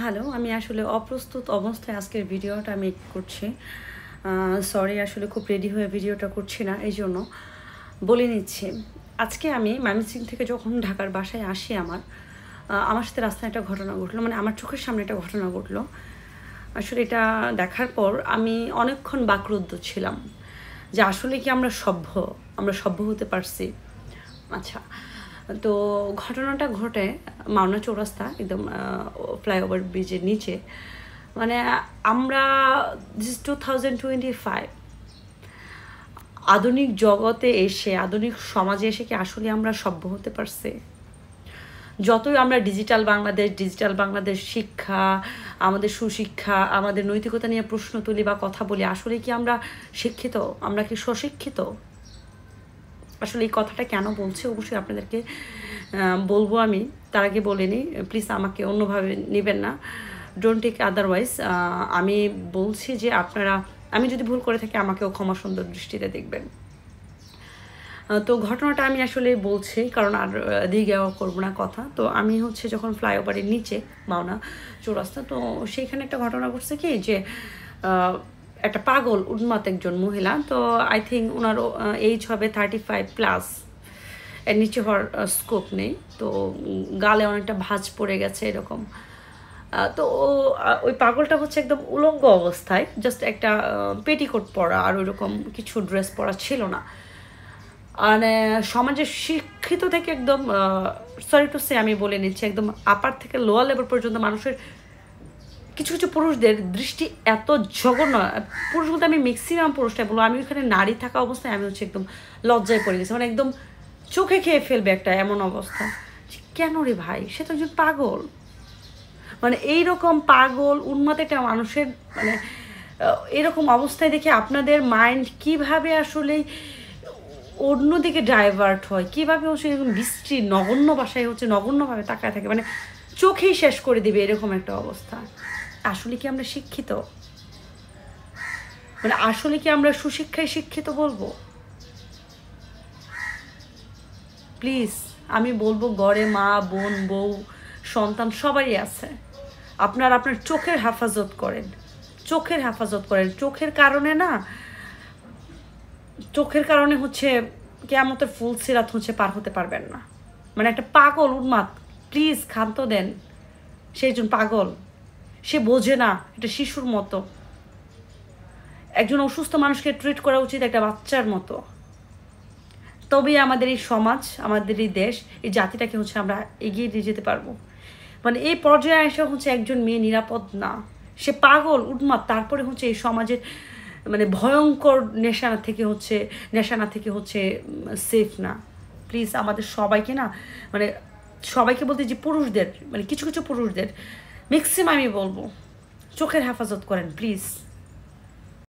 Hello, আমি আসলে অপ্রস্তুত অবস্থায় আজকের ভিডিওটা আমি করছি। সরি, আসলে খুব রেডি হয়ে ভিডিওটা করছি না, এই জন্য বলে নিচ্ছি। আজকে আমি ময়মনসিংহ থেকে যখন ঢাকার বাসায় আসি, আমার সাথে রাস্তায় একটা ঘটনা ঘটলো, মানে আমার চোখের সামনে একটা ঘটনা ঘটলো। আসলে এটা দেখার পর আমি অনেকক্ষণ বাকরুদ্ধ ছিলাম যে আসলে কি আমরা সভ্য হতে পারছি। আচ্ছা, তো ঘটনাটা ঘটে মাওনা চৌরাস্তা, একদম ফ্লাইওভার ব্রিজের নিচে। মানে আমরা দিস 2025 আধুনিক জগতে এসে, আধুনিক সমাজে এসে কি আসলে আমরা সভ্য হতে পারছি? যতই আমরা ডিজিটাল বাংলাদেশ শিক্ষা, আমাদের সুশিক্ষা, আমাদের নৈতিকতা নিয়ে প্রশ্ন তুলি বা কথা বলি, আসলে কি আমরা শিক্ষিত? আমরা কি স্বশিক্ষিত? আসলে এই কথাটা কেন বলছি অবশ্যই আপনাদেরকে বলবো। আমি তার আগে বলে নিই, প্লিজ আমাকে অন্যভাবে নেবেন না, ডোন্ট টেক আদারওয়াইজ। আমি বলছি যে আমি যদি ভুল করে থাকি আমাকেও ক্ষমা সুন্দর দৃষ্টিতে দেখবেন। তো ঘটনাটা আমি আসলে বলছি, কারণ আর দিকে করবো না কথা। তো আমি যখন ফ্লাইওভারের নিচে মাওনা চৌরাস্তা, তো সেইখানে একটা ঘটনা ঘটছে কি যে একটা পাগল উন্মাদ একজন মহিলা, তো আই থিঙ্ক ওনার এইজ হবে 35+, এর নিচে হওয়ার স্কোপ নেই। তো গালে অনেকটা ভাঁজ পড়ে গেছে এরকম। তো ওই পাগলটা একদম উলঙ্গ অবস্থায়, জাস্ট একটা পেটিকোট পরা আর ওইরকম কিছু ড্রেস পরা ছিল না। মানে সমাজের শিক্ষিত থেকে একদম সরি টু সে আমি বলে নিচ্ছি, একদম আপার থেকে লোয়ার লেভেল পর্যন্ত মানুষের কিছু কিছু পুরুষদের দৃষ্টি এত জঘন্য। পুরুষ বলতে আমি ম্যাক্সিমাম পুরুষটাই বলবো, আমি ওখানে নারী থাকা অবস্থায় আমি একদম লজ্জায় পড়ে গেছি, মানে একদম চোখে খেয়ে ফেলবে একটা এমন অবস্থা। কেন রে ভাই, সে তো একজন পাগল। মানে এইরকম পাগল উন্মাদ একটা মানুষের মানে এরকম অবস্থায় দেখে আপনাদের মাইন্ড কিভাবে আসলে অন্যদিকে ডাইভার্ট হয়, কীভাবে এরকম বিশ্রী নগণ্য ভাষায় নগণ্যভাবে তাকায় থাকে, মানে চোখেই শেষ করে দিবে এরকম একটা অবস্থা। আসলে কি আমরা শিক্ষিত? মানে আসলে কি আমরা সুশিক্ষায় শিক্ষিত বলবো? প্লিজ আমি বলবো, ঘরে মা, বোন, বউ, সন্তান সবারই আছে। আপনার চোখের হেফাজত করেন, চোখের কারণে কিয়ামতের ফুল সিরাত পার হতে পারবেন না। মানে একটা পাগল উন্মাদ, প্লিজ ক্ষান্ত দেন। সে একজন পাগল, সে বোঝে না, একটা শিশুর মতো। একজন অসুস্থ মানুষকে ট্রিট করা উচিত একটা বাচ্চার মতো। তবেই আমাদের এই সমাজ, আমাদের এই দেশ, এই জাতিটাকে আমরা এগিয়ে নিয়ে যেতে পারবো। মানে এই পর্যায়ে এসে একজন মেয়ে নিরাপদ না, সে পাগল উন্মাদ, তারপরে এই সমাজের মানে ভয়ঙ্কর নেশানা থেকে সেফ না। প্লিজ আমাদের সবাইকে না, মানে সবাইকে বলতে যে পুরুষদের, মানে কিছু কিছু পুরুষদের ম্যাক্সিমামই বলবো, চোখের হেফাজত করেন প্লিজ।